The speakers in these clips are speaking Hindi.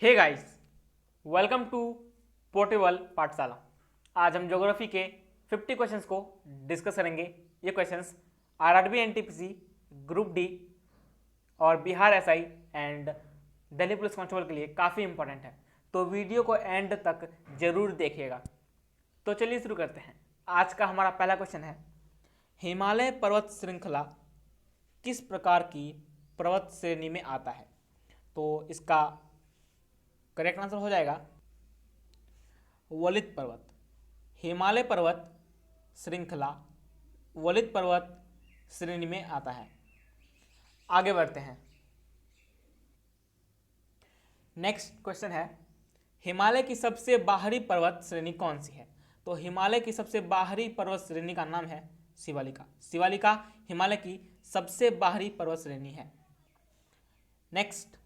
Hey guys, welcome to portable Pathshala. आज हम ज्योग्राफी के 50 क्वेश्चंस को डिस्कस करेंगे। ये questions RRB NTPC, group D और Bihar SI and Delhi police constable के लिए काफ़ी इंपॉर्टेंट है, तो वीडियो को एंड तक जरूर देखिएगा। तो चलिए शुरू करते हैं। आज का हमारा पहला क्वेश्चन है, हिमालय पर्वत श्रृंखला किस प्रकार की पर्वत श्रेणी में आता है? तो इसका करेक्ट आंसर हो जाएगा वलित पर्वत। हिमालय पर्वत श्रृंखला वलित पर्वत श्रेणी में आता है। आगे बढ़ते हैं। नेक्स्ट क्वेश्चन है, हिमालय की सबसे बाहरी पर्वत श्रेणी कौन सी है? तो हिमालय की सबसे बाहरी पर्वत श्रेणी का नाम है शिवालिका। शिवालिका हिमालय की सबसे बाहरी पर्वत श्रेणी है। नेक्स्ट,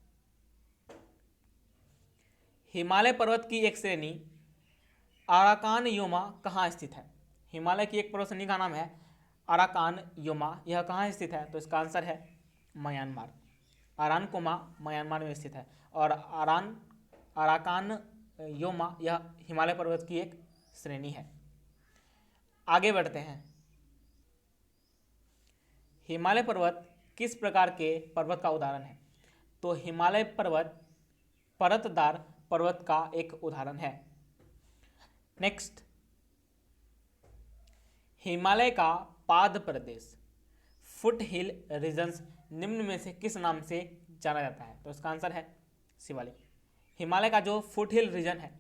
हिमालय पर्वत की एक श्रेणी अराकान योमा कहाँ स्थित है? हिमालय की एक पर्वत श्रेणी का नाम है अराकान योमा। यह कहाँ स्थित है? तो इसका आंसर है म्यांमार। अरानकोमा म्यांमार में स्थित है और अराकान योमा यह हिमालय पर्वत की एक श्रेणी है। आगे बढ़ते हैं। हिमालय पर्वत किस प्रकार के पर्वत का उदाहरण है? तो हिमालय पर्वत परतदार पर्वत का एक उदाहरण है। नेक्स्ट, हिमालय का पाद प्रदेश फुट हिल रीजन्स निम्न में से किस नाम से जाना जाता है? तो इसका आंसर है शिवालिक। हिमालय का जो फुट हिल रीजन है,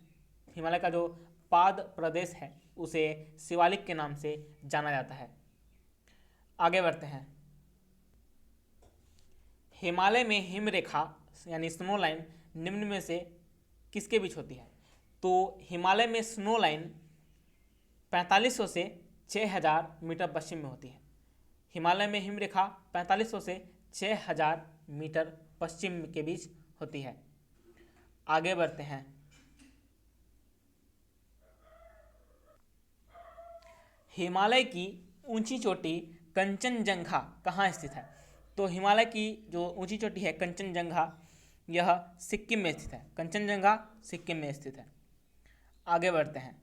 हिमालय का जो पाद प्रदेश है, उसे शिवालिक के नाम से जाना जाता है। आगे बढ़ते हैं। हिमालय में हिमरेखा यानी स्नो लाइन निम्न में से किसके बीच होती है? तो हिमालय में स्नो लाइन 4500 से 6000 मीटर पश्चिम में होती है। हिमालय में हिमरेखा 4500 से 6000 मीटर पश्चिम के बीच होती है। आगे बढ़ते हैं। हिमालय की ऊंची चोटी कंचनजंगा कहाँ स्थित है? तो हिमालय की जो ऊंची चोटी है कंचनजंगा, यह सिक्किम में स्थित है। कंचनजंगा सिक्किम में स्थित है। आगे बढ़ते हैं।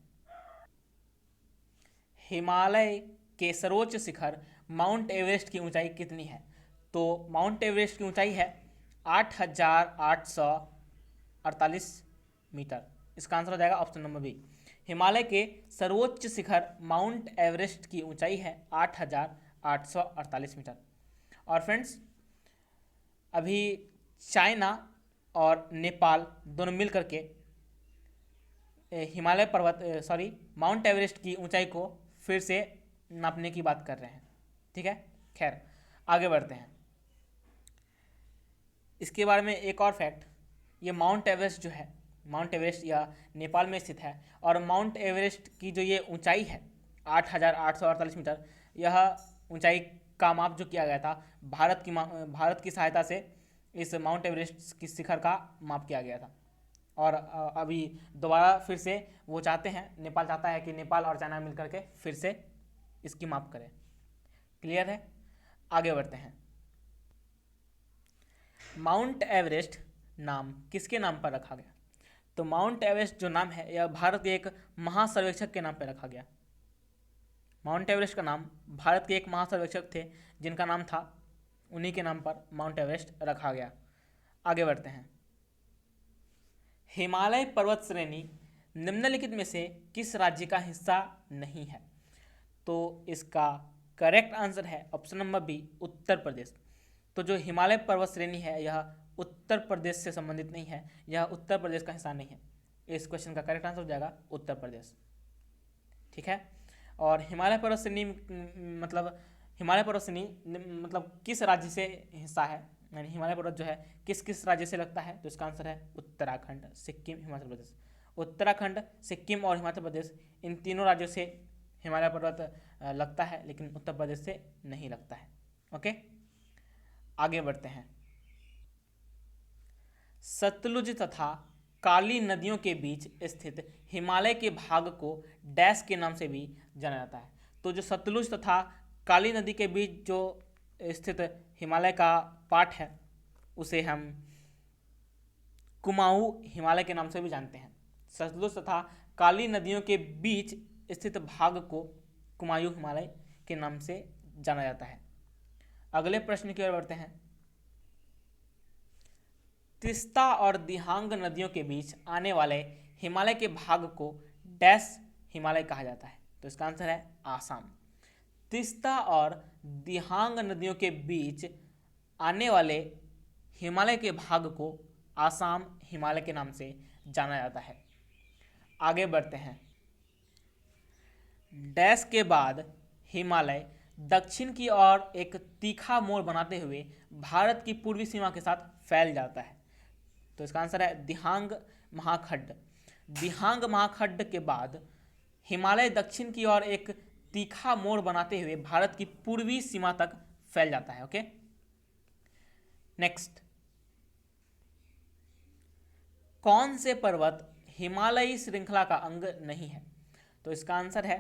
हिमालय के सर्वोच्च शिखर माउंट एवरेस्ट की ऊंचाई कितनी है? तो माउंट एवरेस्ट की ऊंचाई है 8848 मीटर। इसका आंसर हो जाएगा ऑप्शन नंबर बी। हिमालय के सर्वोच्च शिखर माउंट एवरेस्ट की ऊंचाई है 8848 मीटर। और फ्रेंड्स, अभी चाइना और नेपाल दोनों मिल करके हिमालय पर्वत माउंट एवरेस्ट की ऊंचाई को फिर से नापने की बात कर रहे हैं। ठीक है, खैर आगे बढ़ते हैं। इसके बारे में एक और फैक्ट, ये माउंट एवरेस्ट जो है, माउंट एवरेस्ट यह नेपाल में स्थित है और माउंट एवरेस्ट की जो ये ऊंचाई है 8848 मीटर, यह ऊंचाई का माप जो किया गया था भारत की सहायता से इस माउंट एवरेस्ट की शिखर का माप किया गया था। और अभी दोबारा फिर से वो चाहते हैं, नेपाल चाहता है कि नेपाल और चाइना मिलकर के फिर से इसकी माप करें। क्लियर है? आगे बढ़ते हैं। माउंट एवरेस्ट नाम किसके नाम पर रखा गया? तो माउंट एवरेस्ट जो नाम है यह भारत के एक महासर्वेक्षक के नाम पर रखा गया। माउंट एवरेस्ट का नाम भारत के एक महासर्वेक्षक थे जिनका नाम था, उन्हीं के नाम पर माउंट एवरेस्ट रखा गया। आगे बढ़ते हैं। हिमालय पर्वत श्रेणी निम्नलिखित में से किस राज्य का हिस्सा नहीं है? तो इसका करेक्ट आंसर है option number B, Uttar Pradesh. तो जो हिमालय पर्वत श्रेणी है यह उत्तर प्रदेश से संबंधित नहीं है, यह उत्तर प्रदेश का हिस्सा नहीं है। इस क्वेश्चन का करेक्ट आंसर हो जाएगा उत्तर प्रदेश। ठीक है, और हिमालय पर्वत श्रेणी मतलब किस राज्य से हिस्सा है, यानी हिमालय पर्वत जो है किस किस राज्य से लगता है? तो इसका आंसर है उत्तराखंड, सिक्किम, हिमाचल प्रदेश। उत्तराखंड, सिक्किम और हिमाचल प्रदेश, इन तीनों राज्यों से हिमालय पर्वत लगता है, लेकिन उत्तर प्रदेश से नहीं लगता है। ओके, आगे बढ़ते हैं। सतलुज तथा काली नदियों के बीच स्थित हिमालय के भाग को डैश के नाम से भी जाना जाता है। तो जो सतलुज तथा काली नदी के बीच जो स्थित हिमालय का पार्ट है उसे हम कुमाऊं हिमालय के नाम से भी जानते हैं। सतलुज तथा काली नदियों के बीच स्थित भाग को कुमाऊं हिमालय के नाम से जाना जाता है। अगले प्रश्न की ओर बढ़ते हैं। तीस्ता और दिहांग नदियों के बीच आने वाले हिमालय के भाग को डैश हिमालय कहा जाता है। तो इसका आंसर है आसाम। तीस्ता और दिहांग नदियों के बीच आने वाले हिमालय के भाग को आसाम हिमालय के नाम से जाना जाता है। आगे बढ़ते हैं। डैश के बाद हिमालय दक्षिण की ओर एक तीखा मोड़ बनाते हुए भारत की पूर्वी सीमा के साथ फैल जाता है। तो इसका आंसर है दिहांग महाखंड। दिहांग महाखंड के बाद हिमालय दक्षिण की ओर एक तीखा मोड़ बनाते हुए भारत की पूर्वी सीमा तक फैल जाता है। Okay, next. कौन से पर्वत हिमालयी श्रृंखला का अंग नहीं है? तो इसका आंसर है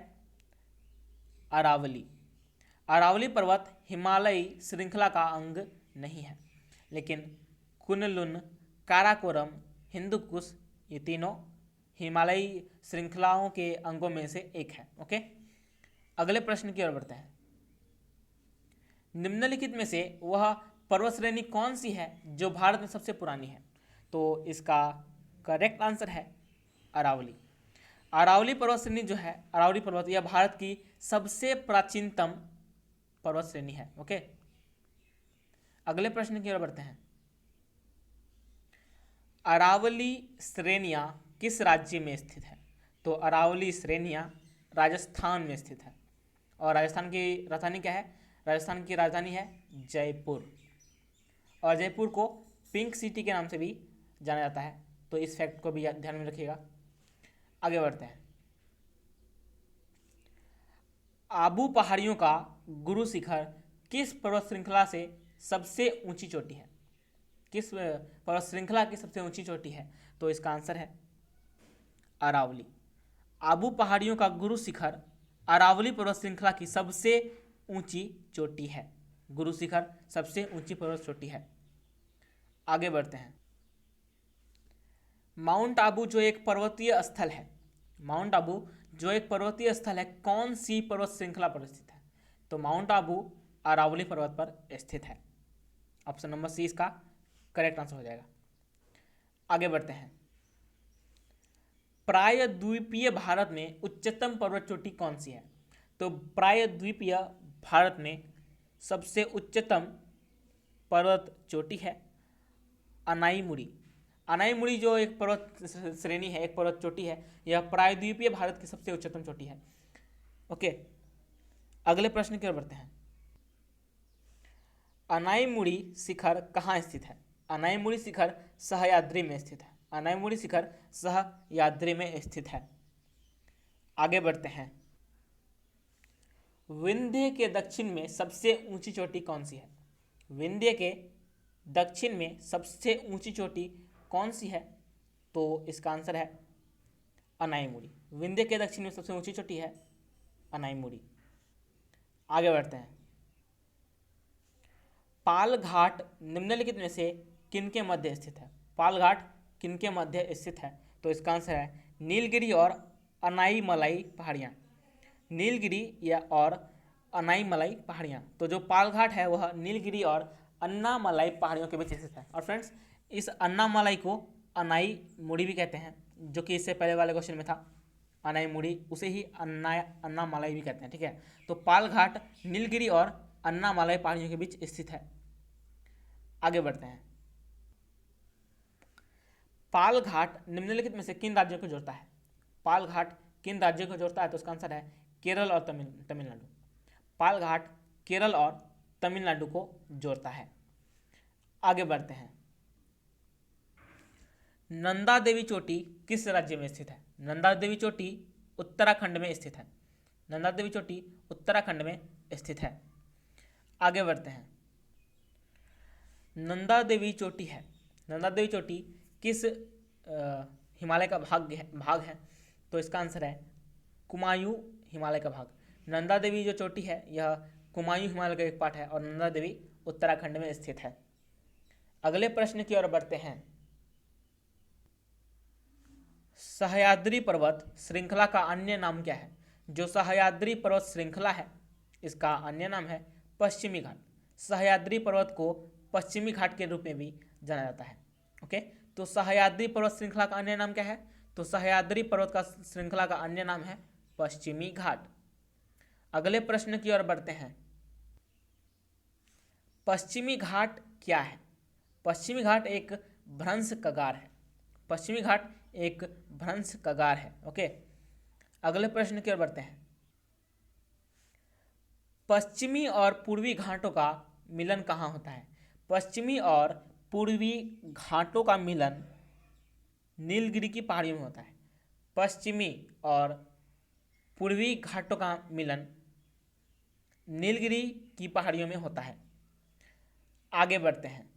अरावली। अरावली पर्वत हिमालयी श्रृंखला का अंग नहीं है, लेकिन कुनलुन, काराकोरम, हिंदुकुश ये तीनों हिमालयी श्रृंखलाओं के अंगों में से एक है। ओके, अगले प्रश्न की ओर बढ़ते हैं। निम्नलिखित में से वह पर्वत श्रेणी कौन सी है जो भारत में सबसे पुरानी है? तो इसका करेक्ट आंसर है अरावली। अरावली पर्वत श्रेणी जो है, अरावली पर्वत, यह भारत की सबसे प्राचीनतम पर्वत श्रेणी है। ओके, अगले प्रश्न की ओर बढ़ते हैं। अरावली श्रेणियां किस राज्य में स्थित है? तो अरावली श्रेणियां राजस्थान में स्थित है। और राजस्थान की राजधानी क्या है? राजस्थान की राजधानी है जयपुर। और जयपुर को पिंक सिटी के नाम से भी जाना जाता है। तो इस फैक्ट को भी ध्यान में रखिएगा। आगे बढ़ते हैं। आबू पहाड़ियों का गुरु शिखर किस पर्वत श्रृंखला से सबसे ऊंची चोटी है? किस पर्वत श्रृंखला की सबसे ऊंची चोटी है? तो इसका आंसर है अरावली। आबू पहाड़ियों का गुरु शिखर अरावली पर्वत श्रृंखला की सबसे ऊंची चोटी है। गुरु शिखर सबसे ऊंची पर्वत चोटी है। आगे बढ़ते हैं। माउंट आबू जो एक पर्वतीय स्थल है, माउंट आबू जो एक पर्वतीय स्थल है, कौन सी पर्वत श्रृंखला पर स्थित है? तो माउंट आबू अरावली पर्वत पर स्थित है। ऑप्शन नंबर सी इसका करेक्ट आंसर हो जाएगा। आगे बढ़ते हैं। प्रायद्वीपीय भारत में उच्चतम पर्वत चोटी कौन सी है? तो प्रायद्वीपीय भारत में सबसे उच्चतम पर्वत चोटी है अनाईमुड़ी। अनाईमुड़ी जो एक पर्वत श्रेणी है, एक पर्वत चोटी है, यह प्रायद्वीपीय भारत की सबसे उच्चतम चोटी है। ओके, अगले प्रश्न की ओर बढ़ते हैं। अनाईमुड़ी शिखर कहाँ स्थित है? अनाईमुड़ी शिखर सह्याद्री में स्थित है। अनाईमुड़ी शिखर सह्याद्री में स्थित है। आगे बढ़ते हैं। विंध्य के दक्षिण में सबसे ऊंची चोटी कौन सी है? विंध्य के दक्षिण में सबसे ऊंची चोटी कौन सी है? तो इसका आंसर है अनाईमुड़ी। विंध्य के दक्षिण में सबसे ऊंची चोटी है अनाईमुड़ी। आगे बढ़ते हैं। पाल घाट निम्नलिखित में से किनके मध्य स्थित है? पाल घाट किनके मध्य स्थित है? तो इसका आंसर है नीलगिरी और अनाईमलाई पहाड़ियाँ। नीलगिरी या और अनाईमलाई पहाड़ियाँ। तो जो पाल घाट है वह नीलगिरी और अन्नामलाई पहाड़ियों के बीच स्थित है। और फ्रेंड्स, इस अन्नामलाई को अनाईमुड़ी भी कहते हैं, जो कि इससे पहले वाले क्वेश्चन में था अनाईमुड़ी, उसे ही अन्नामलाई भी कहते हैं। ठीक है, तो पाल घाट नीलगिरी और अन्नामलाई पहाड़ियों के बीच स्थित है। आगे बढ़ते हैं। पाल घाट निम्नलिखित में से किन राज्यों को जोड़ता है? पाल घाट किन राज्यों को जोड़ता है? तो उसका आंसर है केरल और तमिलनाडु। पाल घाट केरल और तमिलनाडु को जोड़ता है। आगे बढ़ते हैं। नंदा देवी चोटी किस राज्य में स्थित है? नंदा देवी चोटी उत्तराखंड में स्थित है। नंदा देवी चोटी उत्तराखंड में स्थित है। आगे बढ़ते हैं। नंदा देवी चोटी है, नंदा देवी चोटी किस हिमालय का भाग है? तो इसका आंसर है कुमायूं हिमालय का भाग। नंदा देवी जो चोटी है यह कुमायूं हिमालय का एक पार्ट है और नंदा देवी उत्तराखंड में स्थित है। अगले प्रश्न की ओर बढ़ते हैं। सह्याद्री पर्वत श्रृंखला का अन्य नाम क्या है? जो सह्याद्री पर्वत श्रृंखला है इसका अन्य नाम है पश्चिमी घाट। सह्याद्री पर्वत को पश्चिमी घाट के रूप में भी जाना जाता है। ओके, तो सह्याद्री पर्वत श्रृंखला का अन्य नाम क्या है? तो सह्याद्री पर्वत का श्रृंखला का अन्य नाम है पश्चिमी घाट। अगले प्रश्न की ओर बढ़ते हैं। पश्चिमी घाट क्या है? पश्चिमी घाट एक भ्रंश कगार है। पश्चिमी घाट एक भ्रंश कगार है। ओके, अगले प्रश्न की ओर बढ़ते हैं। पश्चिमी और पूर्वी घाटों का मिलन कहाँ होता है? पश्चिमी और पूर्वी घाटों का मिलन नीलगिरी की पहाड़ियों में होता है। पश्चिमी और पूर्वी घाटों का मिलन नीलगिरी की पहाड़ियों में होता है। आगे बढ़ते हैं।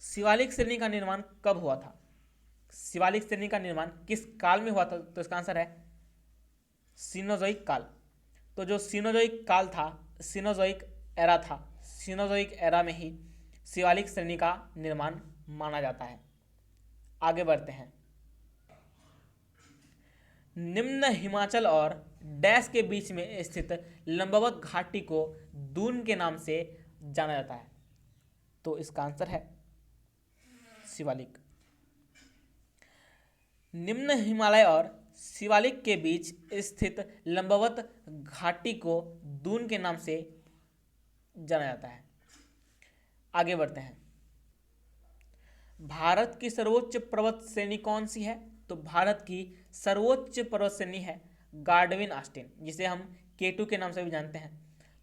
शिवालिक श्रेणी का निर्माण कब हुआ था? शिवालिक श्रेणी का निर्माण किस काल में हुआ था? तो इसका आंसर है सीनोजोइक काल। तो जो सीनोजोइक काल था, सीनोजोइक एरा था, सीनोजोइक एरा में ही शिवालिक श्रेणी का निर्माण माना जाता है। आगे बढ़ते हैं। निम्न हिमाचल और डैश के बीच में स्थित लंबवत घाटी को दून के नाम से जाना जाता है। तो इसका आंसर है शिवालिक। निम्न हिमालय और शिवालिक के बीच स्थित लंबवत घाटी को दून के नाम से जाना जाता है। आगे बढ़ते हैं। भारत की सर्वोच्च पर्वत श्रेणी कौन सी है? तो भारत की सर्वोच्च पर्वत श्रेणी है गार्डविन आस्टीन, जिसे हम K2 के नाम से भी जानते हैं।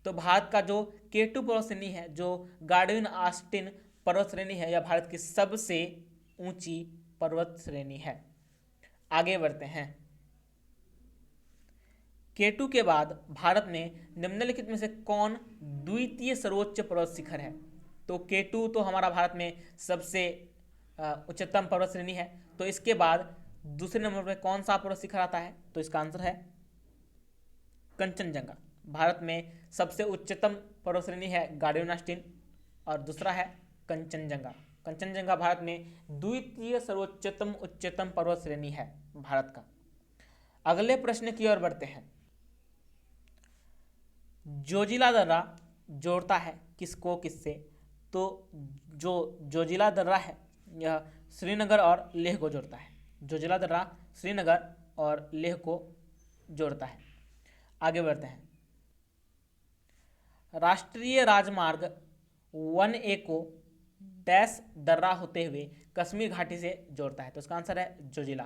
तो भारत का जो K2 पर्वत श्रेणी है, जो गार्डविन आस्टीन पर्वत श्रेणी है, यह भारत की सबसे ऊंची पर्वत श्रेणी है। आगे बढ़ते हैं। K2 के बाद भारत में निम्नलिखित में से कौन द्वितीय सर्वोच्च पर्वत शिखर है? तो K2 तो हमारा भारत में सबसे उच्चतम पर्वत श्रेणी है। तो इसके बाद दूसरे नंबर पर कौन सा पर्वत शिखर आता है? तो इसका आंसर है कंचनजंगा। भारत में सबसे उच्चतम पर्वत श्रेणी है गार्डविन आस्टीन और दूसरा है कंचनजंगा। कंचनजंगा भारत में द्वितीय सर्वोच्चतम उच्चतम पर्वत श्रेणी है भारत का। अगले प्रश्न की ओर बढ़ते हैं। जोजिला दर्रा जोड़ता है किसको किससे? तो जो जोजिला दर्रा है यह श्रीनगर और लेह को जोड़ता है। जोजिला दर्रा श्रीनगर और लेह को जोड़ता है। आगे बढ़ते हैं। राष्ट्रीय राजमार्ग 1A को डैश दर्रा होते हुए कश्मीर घाटी से जोड़ता है। तो इसका आंसर है जोजिला।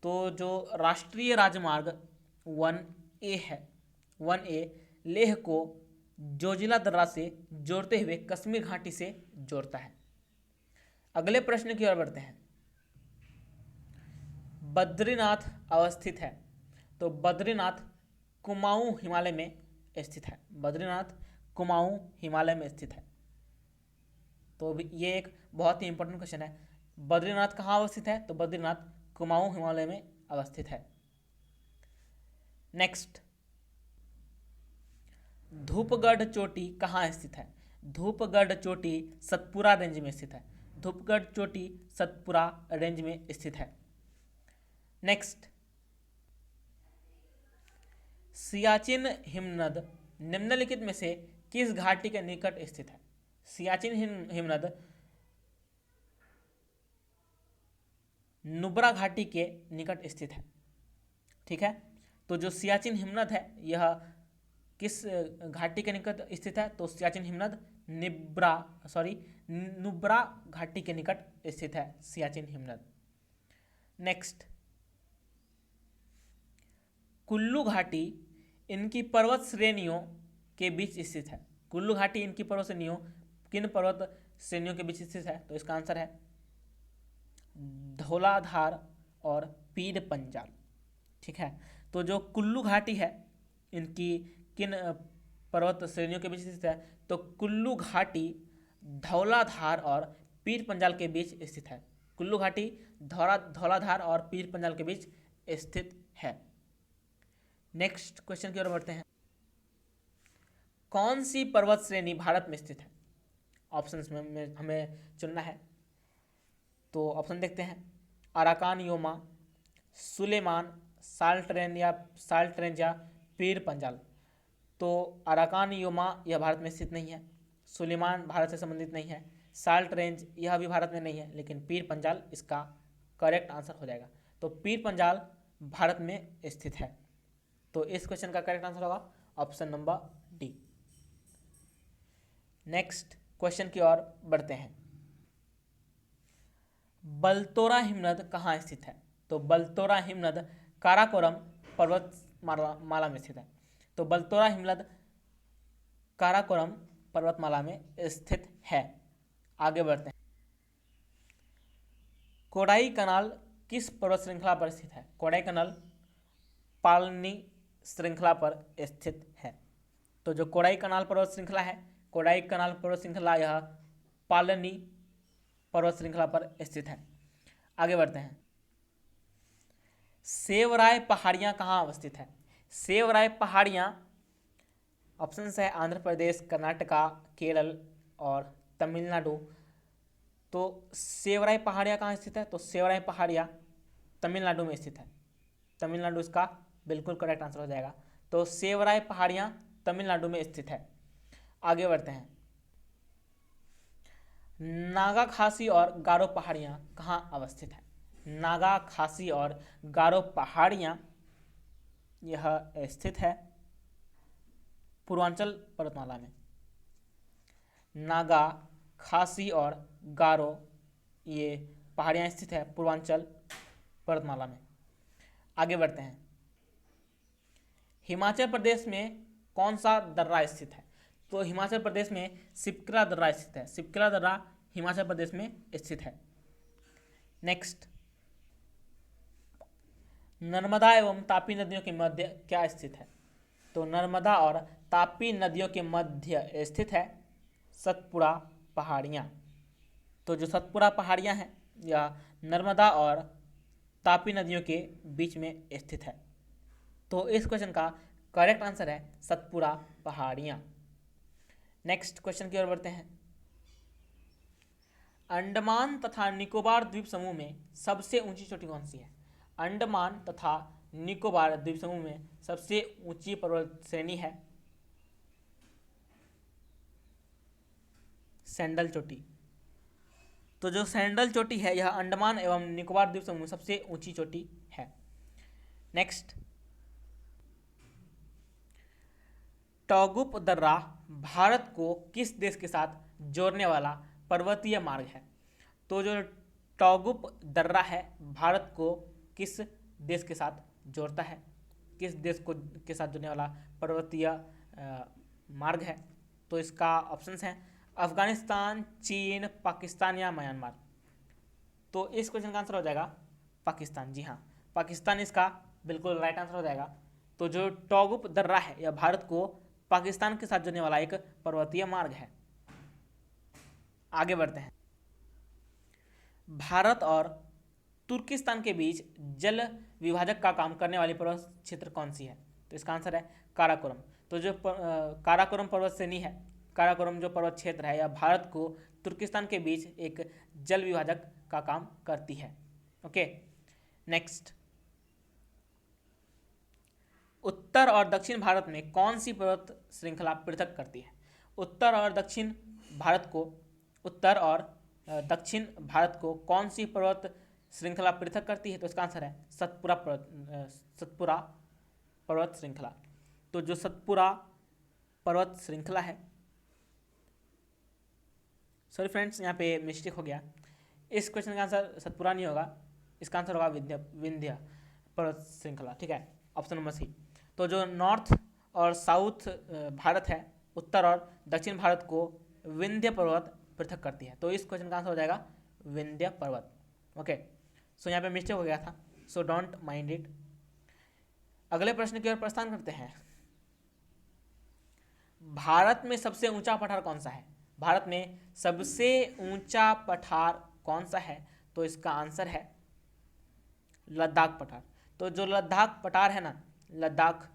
तो जो राष्ट्रीय राजमार्ग 1A है, 1A लेह को जोजिला दर्रा से जोड़ते हुए कश्मीर घाटी से जोड़ता है। अगले प्रश्न की ओर बढ़ते हैं। बद्रीनाथ अवस्थित है। तो बद्रीनाथ कुमाऊं हिमालय में स्थित है। बद्रीनाथ कुमाऊं हिमालय में स्थित है। तो ये एक बहुत ही इंपॉर्टेंट क्वेश्चन है। बद्रीनाथ कहाँ अवस्थित है? तो बद्रीनाथ कुमाऊं हिमालय में अवस्थित है। नेक्स्ट, धूपगढ़ चोटी कहाँ स्थित है? धूपगढ़ चोटी सतपुरा रेंज में स्थित है। धूपगढ़ चोटी सतपुरा रेंज में स्थित है। नेक्स्ट, सियाचिन हिमनद निम्नलिखित में से किस घाटी के निकट स्थित है? सियाचिन हिमनद नुब्रा घाटी के निकट स्थित है। ठीक है, तो जो सियाचिन हिमनद है यह किस घाटी के निकट स्थित है? तो सियाचिन हिमनद नुब्रा घाटी के निकट स्थित है सियाचिन हिमनद। नेक्स्ट, कुल्लू घाटी इनकी पर्वत श्रेणियों के बीच स्थित है। कुल्लू घाटी इनकी पर्वत श्रेणियों किन पर्वत श्रेणियों के बीच स्थित है? तो इसका आंसर है धौलाधार और पीर पंजाल। ठीक है, तो जो कुल्लू घाटी है इनकी किन पर्वत श्रेणियों के बीच स्थित है? तो कुल्लू घाटी धौलाधार और पीर पंजाल के बीच स्थित है। कुल्लू घाटी धौलाधार और पीर पंजाल के बीच स्थित है। नेक्स्ट क्वेश्चन की ओर बढ़ते हैं। कौन सी पर्वत श्रेणी भारत में स्थित है? ऑप्शंस में हमें चुनना है। तो ऑप्शन देखते हैं। अराकान योमा, सुलेमान, साल्टरेंज या पीर पंजाल। तो अराकान योमा यह भारत में स्थित नहीं है, सुलेमान भारत से संबंधित नहीं है, साल्ट रेंज यह भी भारत में नहीं है, लेकिन पीर पंजाल इसका करेक्ट आंसर हो जाएगा। तो पीर पंजाल भारत में स्थित है। तो इस क्वेश्चन का करेक्ट आंसर होगा option number D. Next question की ओर बढ़ते हैं। बलतोरा हिमनद कहाँ स्थित है? तो बलतोरा हिमनद काराकोरम पर्वतमाला में स्थित है। तो बलतोरा हिमनद काराकोरम पर्वतमाला में स्थित है। आगे बढ़ते हैं। कोडाई कनाल किस पर्वत श्रृंखला पर स्थित है? कोडाई कनाल पालनी श्रृंखला पर स्थित है। तो जो कोडाई कनाल पर्वत श्रृंखला है, कोडाई कनाल पर्वत श्रृंखला यह पालनी पर्वत श्रृंखला पर स्थित है। आगे बढ़ते हैं। सेवराय पहाड़ियाँ कहाँ अवस्थित है? सेवराय पहाड़ियाँ ऑप्शन है आंध्र प्रदेश, कर्नाटका, केरल और तमिलनाडु। तो सेवराय पहाड़ियाँ कहाँ स्थित है? तो सेवराय पहाड़ियाँ तमिलनाडु में स्थित है। तमिलनाडु इसका बिल्कुल करेक्ट आंसर हो जाएगा। तो सेवराय पहाड़ियाँ तमिलनाडु में स्थित है। आगे बढ़ते हैं। नागा खासी और गारो पहाड़ियाँ कहाँ अवस्थित है? नागा खासी और गारो पहाड़ियाँ यह स्थित है पूर्वांचल पर्वतमाला में। नागा खासी और गारो ये पहाड़ियाँ स्थित है पूर्वांचल पर्वतमाला में। आगे बढ़ते हैं। हिमाचल प्रदेश में कौन सा दर्रा स्थित है? तो हिमाचल प्रदेश में सिपकला दर्रा स्थित है। सिपकला दर्रा हिमाचल प्रदेश में स्थित है। नेक्स्ट, नर्मदा एवं तापी नदियों के मध्य क्या स्थित है? तो नर्मदा और तापी नदियों के मध्य स्थित है सतपुड़ा पहाड़ियाँ। तो जो सतपुड़ा पहाड़ियाँ हैं यह नर्मदा और तापी नदियों के बीच में स्थित है। तो इस क्वेश्चन का करेक्ट आंसर है सतपुड़ा पहाड़ियाँ। नेक्स्ट क्वेश्चन की ओर बढ़ते हैं। अंडमान तथा निकोबार द्वीप समूह में सबसे ऊंची चोटी कौन सी है? अंडमान तथा निकोबार द्वीप समूह में सबसे ऊंची पर्वत श्रेणी है सैंडल चोटी। तो जो सैंडल चोटी है यह अंडमान एवं निकोबार द्वीप समूह में सबसे ऊंची चोटी है। नेक्स्ट, टॉगुप दर्रा भारत को किस देश के साथ जोड़ने वाला पर्वतीय मार्ग है? तो जो टॉगुप दर्रा है भारत को किस देश के साथ जोड़ता है? किस देश को के साथ जोड़ने वाला पर्वतीय मार्ग है? तो इसका ऑप्शंस हैं अफगानिस्तान, चीन, पाकिस्तान या म्यांमार। तो इस क्वेश्चन का आंसर हो जाएगा पाकिस्तान। जी हाँ, पाकिस्तान इसका बिल्कुल राइट आंसर हो जाएगा। तो जो टॉगुप दर्रा है यह भारत को पाकिस्तान के साथ जोड़ने वाला एक पर्वतीय मार्ग है। आगे बढ़ते हैं। भारत और तुर्किस्तान के बीच जल विभाजक का काम करने वाली पर्वत क्षेत्र कौन सी है? तो इसका आंसर है काराकोरम। तो जो काराकोरम पर्वत श्रेणी है, काराकोरम जो पर्वत क्षेत्र है यह भारत को तुर्किस्तान के बीच एक जल विभाजक का काम करती है। ओके, नेक्स्ट, उत्तर और दक्षिण भारत में कौन सी पर्वत श्रृंखला पृथक करती है? उत्तर और दक्षिण भारत को कौन सी पर्वत श्रृंखला पृथक करती है? तो इसका आंसर है सतपुड़ा पर्वत श्रृंखला। तो जो सतपुड़ा पर्वत श्रृंखला है, सॉरी फ्रेंड्स यहाँ पे मिस्टेक हो गया, इस क्वेश्चन का आंसर सतपुड़ा नहीं होगा, इसका आंसर होगा विंध्य पर्वत श्रृंखला। ठीक है, ऑप्शन नंबर सी। तो जो नॉर्थ और साउथ भारत है, उत्तर और दक्षिण भारत को विंध्य पर्वत पृथक करती है। तो इस क्वेश्चन का आंसर हो जाएगा विंध्य पर्वत। ओके, सो यहाँ पे मिस्टेक हो गया था, सो डोंट माइंड इट। अगले प्रश्न की ओर प्रस्थान करते हैं। भारत में सबसे ऊंचा पठार कौन सा है? भारत में सबसे ऊंचा पठार कौन सा है? तो इसका आंसर है लद्दाख पठार। तो जो लद्दाख पठार है ना, लद्दाख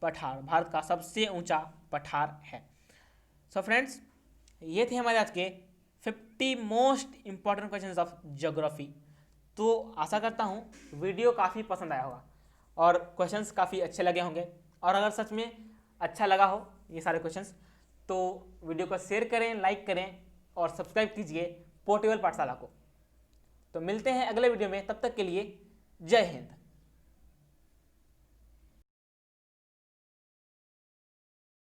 पठार भारत का सबसे ऊंचा पठार है। सो फ्रेंड्स, ये थे हमारे आज के 50 most important questions of geography. तो आशा करता हूँ वीडियो काफ़ी पसंद आया होगा और क्वेश्चंस काफ़ी अच्छे लगे होंगे। और अगर सच में अच्छा लगा हो ये सारे क्वेश्चंस तो वीडियो को शेयर करें, लाइक करें और सब्सक्राइब कीजिए पोर्टेबल पाठशाला को। तो मिलते हैं अगले वीडियो में, तब तक के लिए जय हिंद।